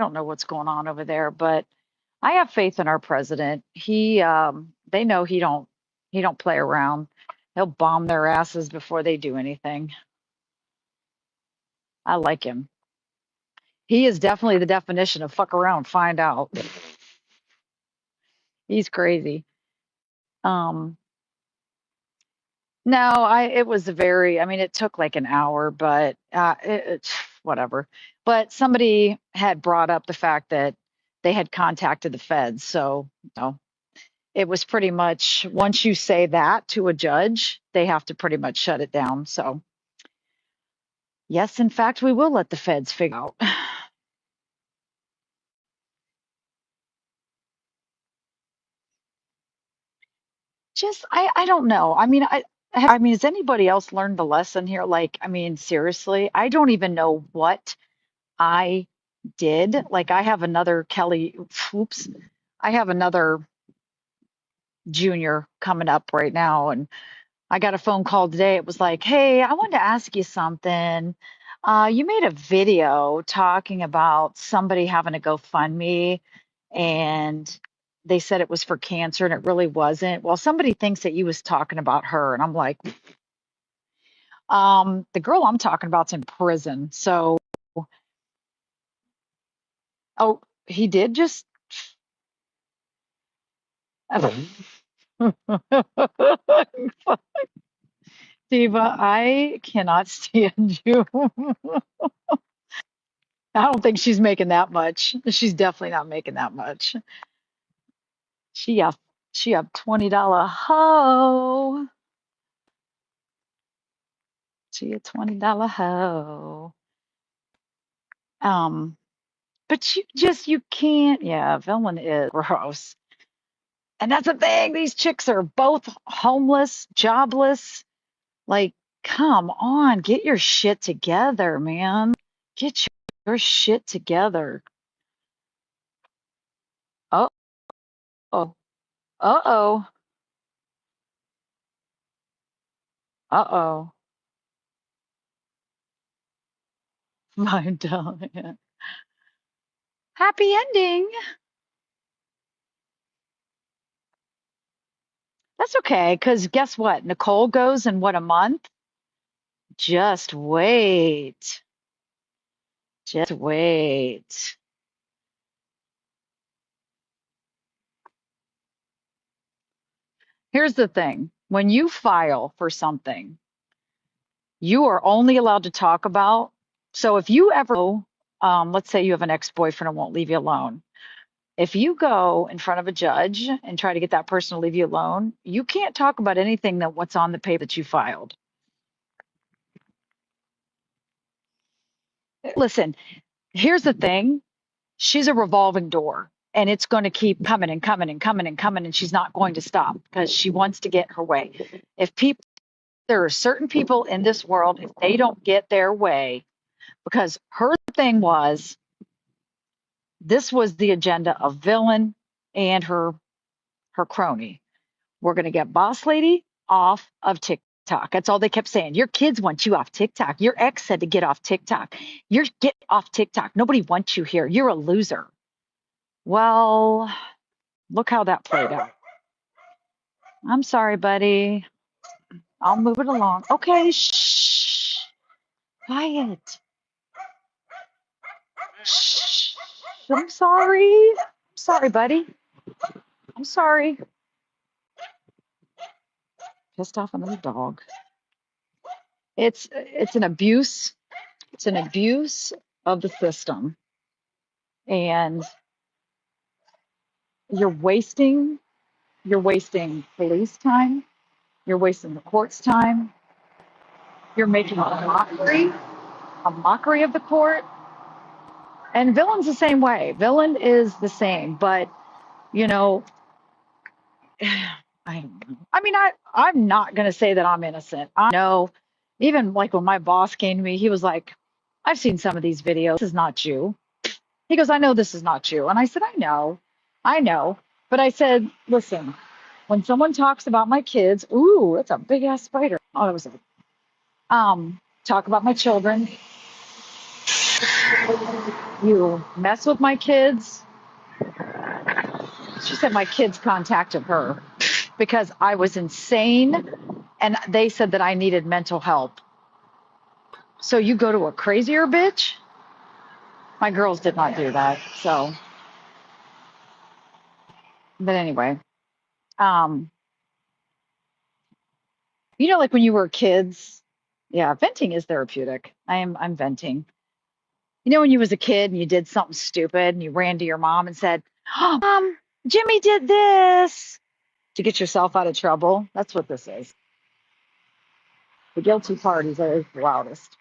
don't know what's going on over there, but I have faith in our president. They know he don't play around. He'll bomb their asses before they do anything. I like him. He is definitely the definition of fuck around, find out. He's crazy. Um, no, it was I mean, it took like an hour, but whatever. But somebody had brought up the fact that they had contacted the feds, so no, it was pretty much once you say that to a judge, they have to pretty much shut it down. So, yes, in fact, we will let the feds figure out. Just, I don't know. I mean, I mean, has anybody else learned the lesson here? Like, I mean, seriously, I don't even know what I did. Like, I have another Kelly, oops, I have another junior coming up right now, and I got a phone call today. It was like, hey, I wanted to ask you something. You made a video talking about somebody having a GoFundMe, and they said it was for cancer, and it really wasn't. Well, somebody thinks that you was talking about her, and I'm like, the girl I'm talking about's in prison. So, oh, he did just. Diva, I cannot stand you. I don't think she's making that much. She's definitely not making that much. She a she a $20 hoe. She a $20 hoe. Um, but you can't. Yeah, villain is gross. And that's the thing. These chicks are both homeless, jobless. Like, come on, get your shit together, man. Get your shit together. Oh, oh, uh-oh, uh-oh. My darling. Happy ending. That's okay, because guess what? Nicole goes in what, a month? Just wait. Just wait. Here's the thing. When you file for something, you are only allowed to talk about. So if you ever, let's say you have an ex-boyfriend and won't leave you alone. If you go in front of a judge and try to get that person to leave you alone, you can't talk about anything that what's on the paper that you filed. Listen, here's the thing. She's a revolving door and it's going to keep coming and coming and coming and coming and she's not going to stop because she wants to get her way. If people There are certain people in this world, if they don't get their way, because her thing was this was the agenda of villain and her crony. We're going to get Bosslady off of TikTok. That's all they kept saying. Your kids want you off TikTok. Your ex said to get off TikTok. You're get off TikTok. Nobody wants you here. You're a loser. Well, look how that played out. I'm sorry, buddy. I'll move it along. Okay, shh. Quiet. Shh. I'm sorry. I'm sorry, buddy. I'm sorry. Pissed off another dog. It's an abuse. It's an abuse of the system. And you're wasting you're wasting police time. You're wasting the court's time. You're making a mockery of the court. And Villain's the same way. Villain is the same, but you know, I don't know. I mean, I'm not gonna say that I'm innocent. I know, even like when my boss came to me, he was like, "I've seen some of these videos. This is not you." He goes, "I know this is not you," and I said, I know," but I said, "Listen, when someone talks about my kids, ooh, that's a big ass spider. Oh, it was talk about my children. You mess with my kids. She said my kids contacted her because I was insane and they said that I needed mental help. So you go to a crazier bitch? My girls did not do that. So, but anyway, um, like when you were kids, yeah, venting is therapeutic. I'm venting. When you was a kid and you did something stupid and you ran to your mom and said, "Oh, Mom, Jimmy did this," to get yourself out of trouble. That's what this is. The guilty parties are the loudest.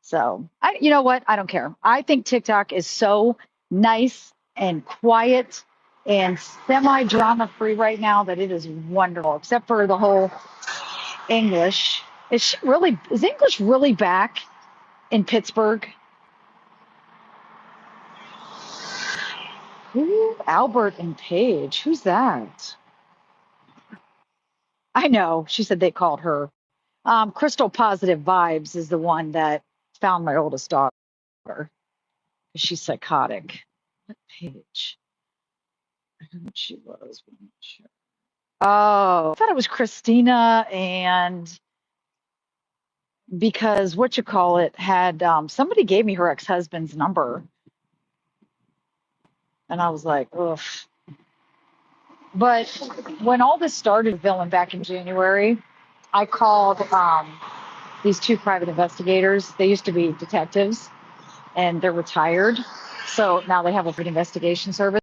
So you know what? I don't care. I think TikTok is so nice and quiet and semi-drama free right now that it is wonderful, except for the whole English. Is English really back in Pittsburgh? Ooh, Albert and Paige. Who's that? I know. She said they called her. Crystal Positive Vibes is the one that found my oldest daughter. She's psychotic. What page? I don't know what she was. But I'm not sure. Oh, I thought it was Christina, and because what you call it had somebody gave me her ex-husband's number, and I was like, ugh. But when all this started, villain back in January, I called these two private investigators. They used to be detectives, and they're retired, so now they have a good investigation service.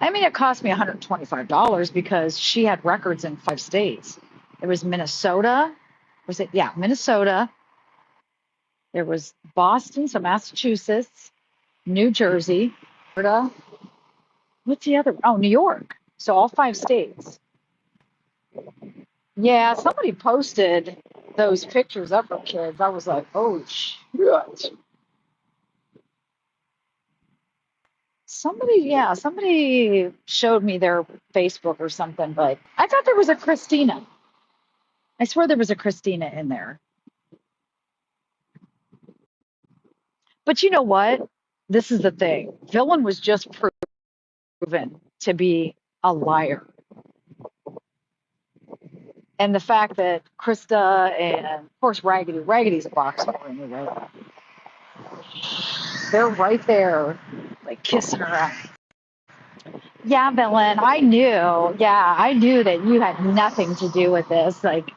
I mean, it cost me $125 because she had records in 5 states. It was Minnesota. Was it? Yeah, Minnesota. There was Boston, so Massachusetts, New Jersey, Florida. What's the other? Oh, New York. So all 5 states. Yeah, somebody posted those pictures of her kids. I was like, oh shit. Somebody showed me their Facebook or something, but I thought there was a Christina. I swear there was a Christina in there. But you know what? This is the thing. Villain was just proven to be a liar. And the fact that Krista and, of course, Raggedy's a boxer anyway, they're right there, like kissing her ass. Yeah, Villain, I knew. Yeah, I knew that you had nothing to do with this. Like,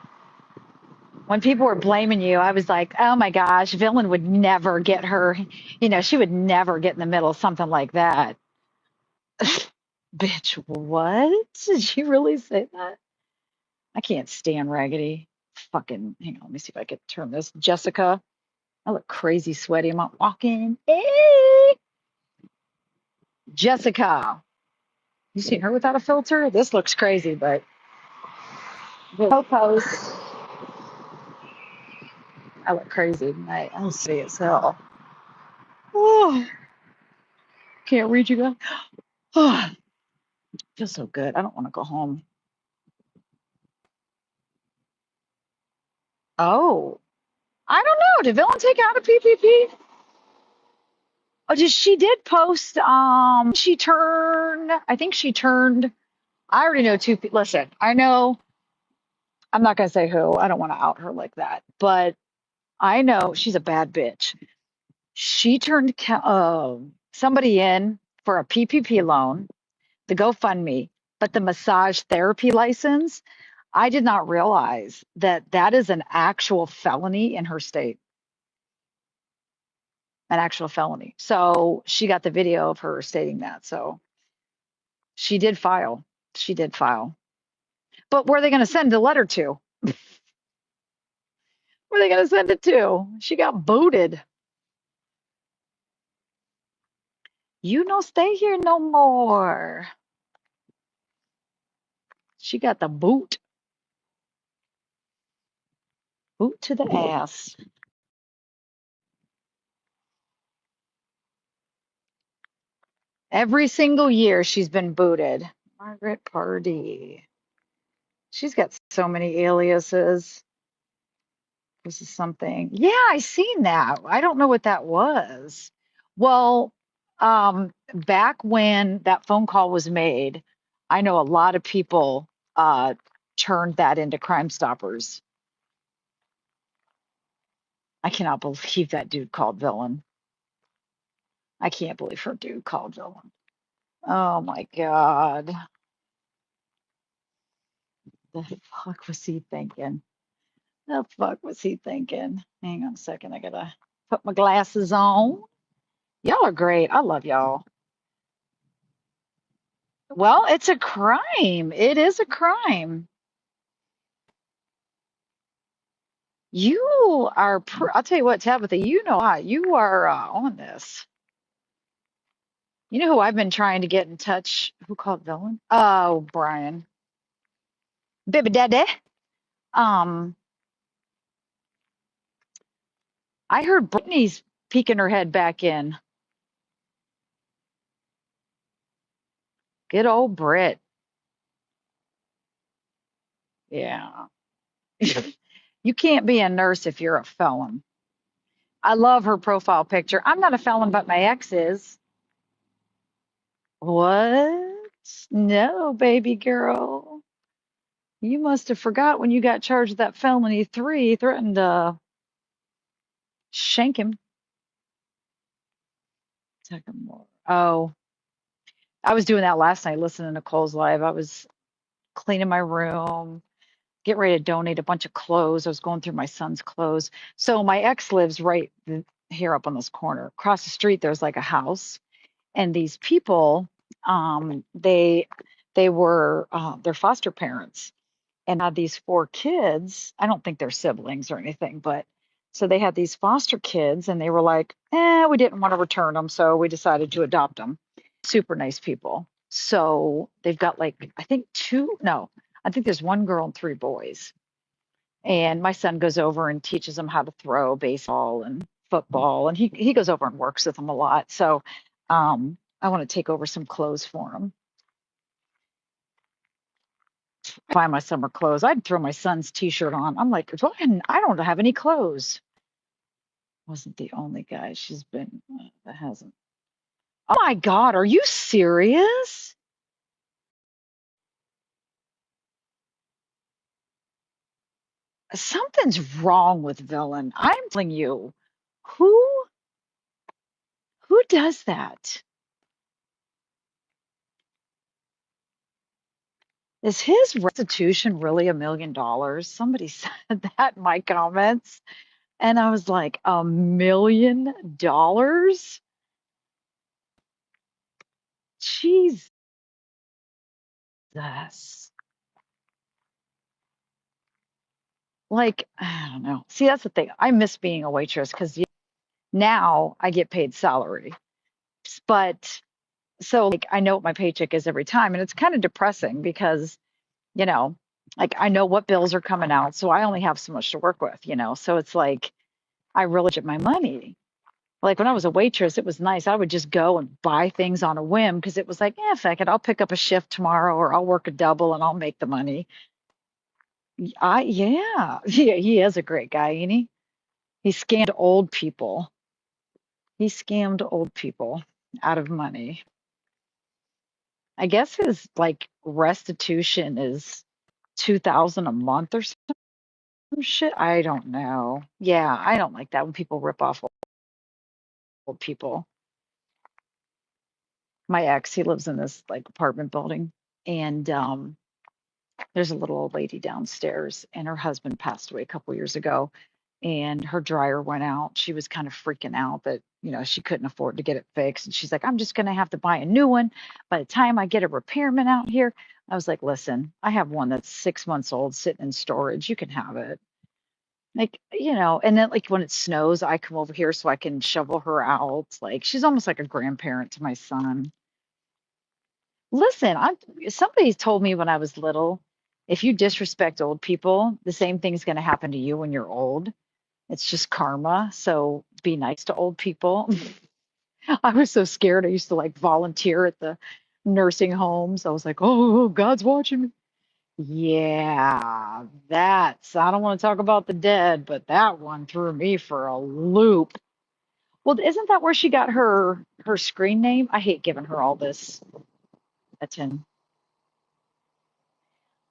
when people were blaming you, I was like, oh my gosh, Villain would never get her. She would never get in the middle of something like that. Bitch, what? Did you really say that? I can't stand Raggedy. Fucking, hang on, let me see if I can turn this. Jessica, I look crazy sweaty. I'm not walking. Hey, Jessica, you seen her without a filter? This looks crazy, but the post, I look crazy. I'm sweaty as hell. Oh, can't read you guys. Oh, feels so good. I don't want to go home. Oh, I don't know. Did Villain take out a PPP? Oh, she did post. I think she turned. I already know two people. Listen, I know. I'm not gonna say who. I don't want to out her like that, but I know she's a bad bitch. She turned somebody in for a PPP loan, the GoFundMe, but the massage therapy license. I did not realize that that is an actual felony in her state, an actual felony. So she got the video of her stating that. So she did file. She did file. But where are they going to send the letter to? Where are they going to send it to? She got booted. You no stay here no more. She got the boot. Boot to the ass. Every single year she's been booted. Margaret Pardee. She's got so many aliases. This is something. Yeah, I seen that. I don't know what that was. Well, back when that phone call was made, I know a lot of people turned that into Crime Stoppers. I cannot believe that dude called villain. I can't believe her dude called villain. Oh my God. The fuck was he thinking? The fuck was he thinking? Hang on a second. I gotta put my glasses on. Y'all are great. I love y'all. Well, it's a crime. It is a crime. You are, I'll tell you what, Tabitha, you know, you are on this. You know who I've been trying to get in touch? Who called villain? Oh, Brian. Baby daddy. Um, I heard Brittany's peeking her head back in. Good old Brit. Yeah. You can't be a nurse if you're a felon. I love her profile picture. I'm not a felon, but my ex is. What? No, baby girl. You must have forgot when you got charged with that felony three, threatened to shank him. Second more. Oh, I was doing that last night, listening to Cole's live. I was cleaning my room, getting ready to donate a bunch of clothes. I was going through my son's clothes. So my ex lives right here up on this corner. Across the street, there's like a house, and these people, they were their foster parents and had these four kids. I don't think they're siblings or anything, but so they had these foster kids and they were like, we didn't want to return them, so we decided to adopt them. Super nice people. So they've got like, I think two, no, I think there's one girl and three boys. And my son goes over and teaches them how to throw baseball and football, and he goes over and works with them a lot. So I want to take over some clothes for him. Buy my summer clothes. I'd throw my son's t-shirt on. I'm like, I don't have any clothes. Wasn't the only guy she's been that hasn't. Oh my God, are you serious? Something's wrong with villain. I'm telling you. Who who does that? Is his restitution really $1 million? Somebody said that in my comments, and I was like, $1 million? Jesus. Like, I don't know. See, that's the thing. I miss being a waitress because now I get paid salary. But so like I know what my paycheck is every time, and it's kind of depressing because, you know, like I know what bills are coming out, so I only have so much to work with. So it's like I really get my money. Like when I was a waitress, it was nice. I would just go and buy things on a whim because it was like, yeah, fuck it, I'll pick up a shift tomorrow or I'll work a double and I'll make the money. Yeah, yeah, he is a great guy, ain't he? He scammed old people. He scammed old people out of money. I guess his like restitution is 2000 a month or some shit. I don't know. Yeah, I don't like that when people rip off old people. My ex, he lives in this like apartment building, and there's a little old lady downstairs, and her husband passed away a couple years ago, and her dryer went out. She was kind of freaking out that, she couldn't afford to get it fixed. And she's like, I'm just going to have to buy a new one. By the time I get a repairman out here, I was like, listen, I have one that's 6 months old sitting in storage. You can have it. Like, and then like when it snows, I come over here so I can shovel her out. Like, she's almost like a grandparent to my son. Listen, somebody told me when I was little, if you disrespect old people, the same thing's going to happen to you when you're old. It's just karma. So be nice to old people. I was so scared. I used to like volunteer at the nursing homes. I was like, oh, God's watching me. Yeah, I don't want to talk about the dead, but that one threw me for a loop. Well, isn't that where she got her screen name? I hate giving her all this attention.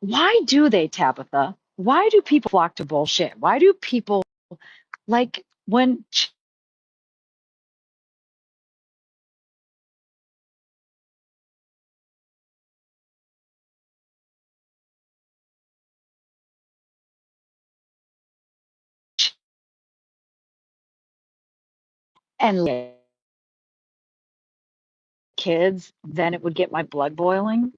Why do they, Tabitha? Why do people flock to bullshit? Why do people like when and kids, then it would get my blood boiling?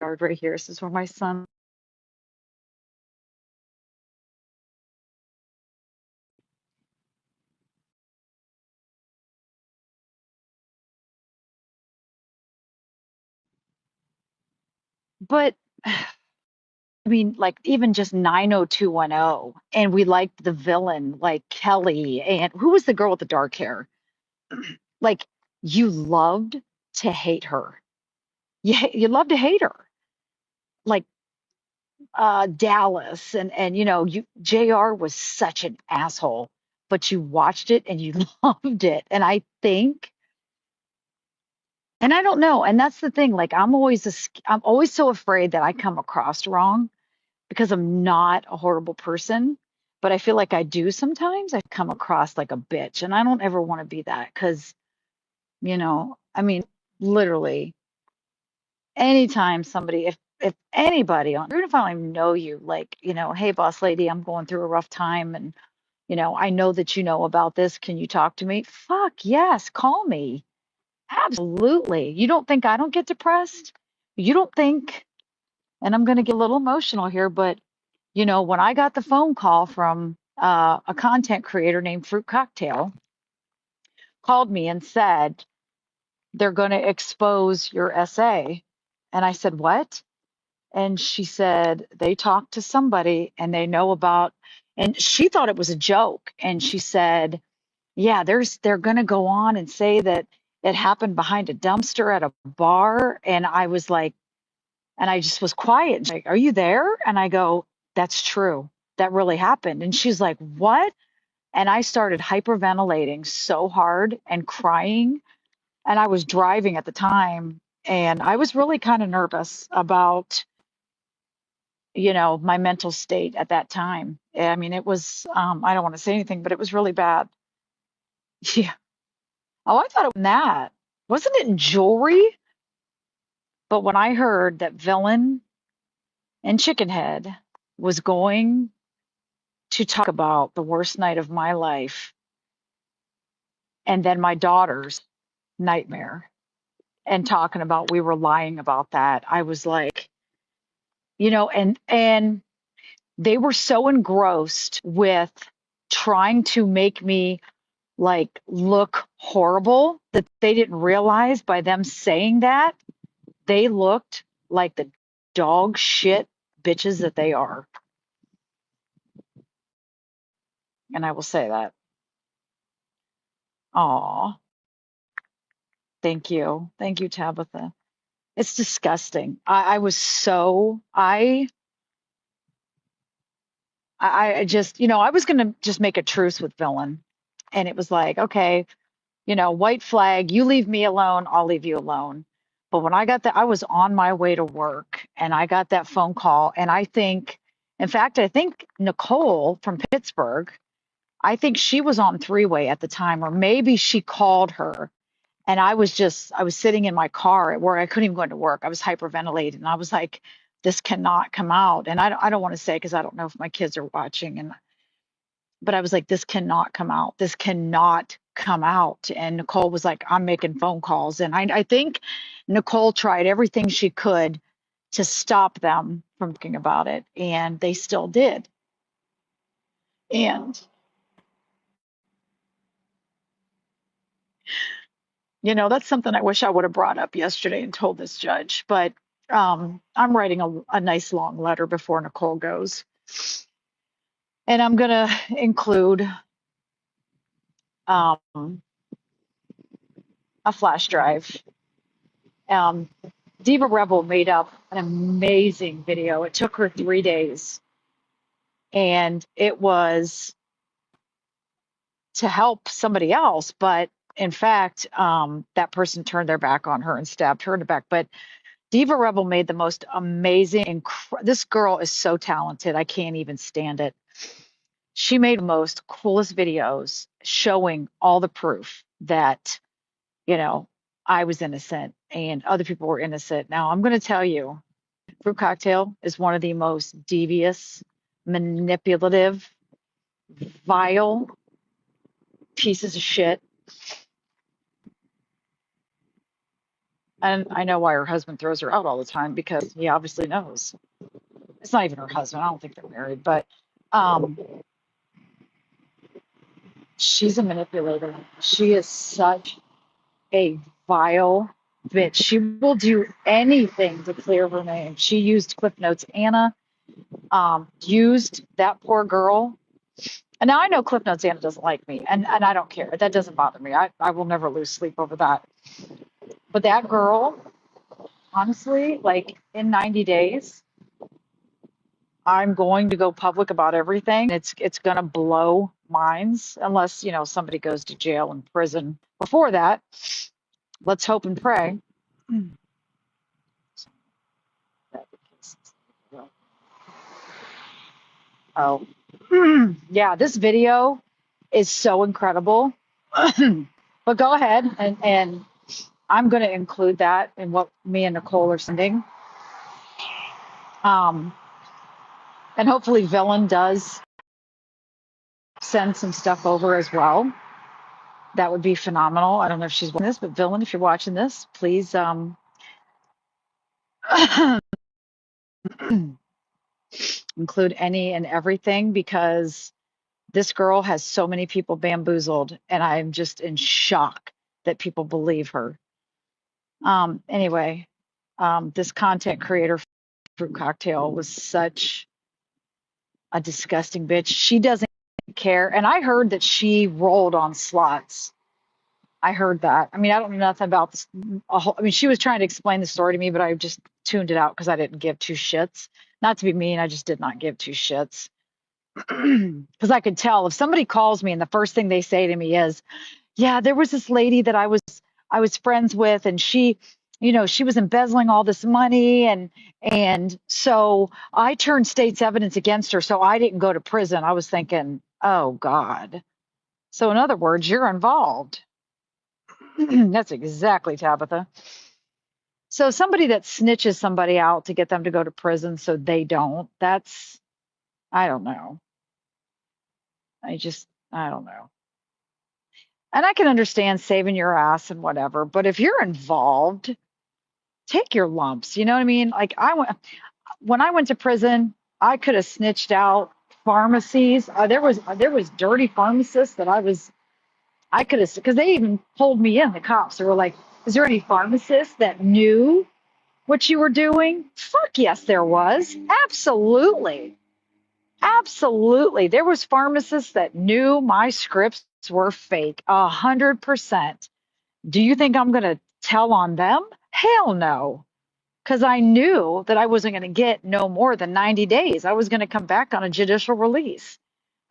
Yard right here. This is where my son. But I mean, like even just 90210, and we liked the villain like Kelly, and who was the girl with the dark hair? Like you loved to hate her. You loved to hate her. Like Dallas and you JR was such an asshole, but you watched it and you loved it. And I think and I don't know, and that's the thing, like I'm always so afraid that I come across wrong because I'm not a horrible person, but I feel like I do sometimes. I come across like a bitch, and I don't ever want to be that because, I mean, literally anytime somebody, if anybody on, even if I don't even know you, like, hey, boss lady, I'm going through a rough time, and I know that you know about this. Can you talk to me? Fuck yes, call me. Absolutely. You don't think I don't get depressed? You don't think, and I'm going to get a little emotional here, but when I got the phone call from a content creator named Fruit Cocktail, called me and said, they're going to expose your essay. And I said, what? And she said, they talked to somebody and they know about, and she thought it was a joke. And she said, yeah, they're going to go on and say that it happened behind a dumpster at a bar. And I was like, and I just was quiet. And she's like, are you there? And I go, that's true. That really happened. And she's like, what? And I started hyperventilating so hard and crying. And I was driving at the time. And I was really kind of nervous about, my mental state at that time. I mean, it was, I don't want to say anything, but it was really bad. Yeah. Oh, I thought it was that. Wasn't it in jewelry? But when I heard that Villain and Chickenhead was going to talk about the worst night of my life and then my daughter's nightmare and talking about we were lying about that, I was like, and they were so engrossed with trying to make me like look horrible that they didn't realize by them saying that they looked like the dog shit bitches that they are. And I will say that. Aw, thank you. Thank you, Tabitha. It's disgusting. I was so I just, I was gonna just make a truce with Villain. And it was like, okay, white flag, you leave me alone, I'll leave you alone. But when I got that, I was on my way to work and I got that phone call. And in fact, I think Nicole from Pittsburgh, I think she was on three-way at the time, or maybe she called her. And I was sitting in my car at work. I couldn't even go into work. I was hyperventilating. And I was like, this cannot come out. And I don't want to say because I don't know if my kids are watching. But I was like, this cannot come out. This cannot come out. And Nicole was like, I'm making phone calls. And I think Nicole tried everything she could to stop them from talking about it. And they still did. And, that's something I wish I would have brought up yesterday and told this judge. But I'm writing a nice long letter before Nicole goes. And I'm going to include a flash drive. Um, Diva Rebel made up an amazing video. It took her 3 days, and it was to help somebody else, but in fact, that person turned their back on her and stabbed her in the back. But Diva Rebel made the most amazing. This girl is so talented. I can't even stand it. She made the most coolest videos showing all the proof that, you know, I was innocent and other people were innocent. Now, I'm going to tell you, fruit cocktail is one of the most devious, manipulative, vile pieces of shit. And I know why her husband throws her out all the time, because he obviously knows. It's not even her husband. I don't think they're married, but um, she's a manipulator. She is such a vile bitch. She will do anything to clear her name. She used Cliff Notes Anna, used that poor girl. And now I know Cliff Notes Anna doesn't like me, and I don't care. That doesn't bother me. I will never lose sleep over that. But that girl, honestly, like in 90 days, I'm going to go public about everything. It's going to blow minds, unless, somebody goes to jail and prison. Before that, let's hope and pray. Oh, yeah, this video is so incredible. But go ahead, and I'm going to include that in what me and Nicole are sending. Um, and hopefully Villain does send some stuff over as well. That would be phenomenal. I don't know if she's watching this, but Villain, if you're watching this, please include any and everything, because this girl has so many people bamboozled, and I'm just in shock that people believe her. Anyway, this content creator, Fruit Cocktail, was such a disgusting bitch. She doesn't care. And I heard that she rolled on slots. I heard that. I mean, I don't know nothing about this. I mean, she was trying to explain the story to me, but I just tuned it out because I didn't give two shits. Not to be mean, I just did not give two shits. Because I could tell if somebody calls me and the first thing they say to me is, yeah, there was this lady that I was friends with, and she was embezzling all this money, and so I turned state's evidence against her, so I didn't go to prison. I was thinking, oh God. So in other words, you're involved. That's exactly, Tabitha. So somebody that snitches somebody out to get them to go to prison so they don't, I don't know. I don't know. And I can understand saving your ass and whatever, but if you're involved, take your lumps. You know what I mean? Like when I went to prison, I could have snitched out pharmacies. There was dirty pharmacists that I could have, because they even pulled me in. The cops, they were like, "Is there any pharmacists that knew what you were doing?" Fuck yes, there was. Absolutely. Absolutely. There was pharmacists that knew my scripts were fake. 100%. Do you think I'm going to tell on them? Hell no. Because I knew that I wasn't going to get no more than 90 days. I was going to come back on a judicial release.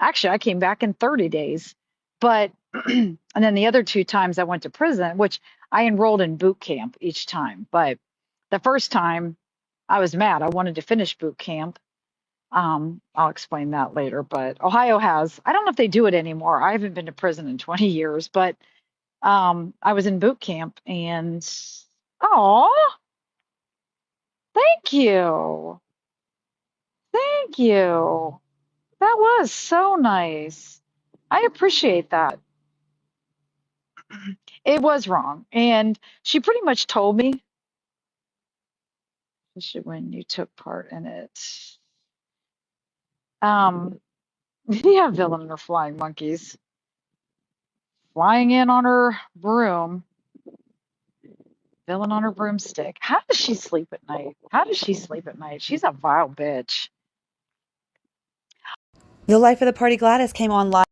Actually, I came back in 30 days. But, and then the other two times I went to prison, which I enrolled in boot camp each time. But the first time I was mad. I wanted to finish boot camp. I'll explain that later. But Ohio I don't know if they do it anymore. I haven't been to prison in 20 years, but I was in boot camp, and oh, thank you. Thank you. That was so nice. I appreciate that. It was wrong. And she pretty much told me, especially when you took part in it. Um, yeah, villain and her flying monkeys flying in on her broom, villain on her broomstick. How does she sleep at night? How does she sleep at night? She's a vile bitch. The Life of the Party Gladys came on live.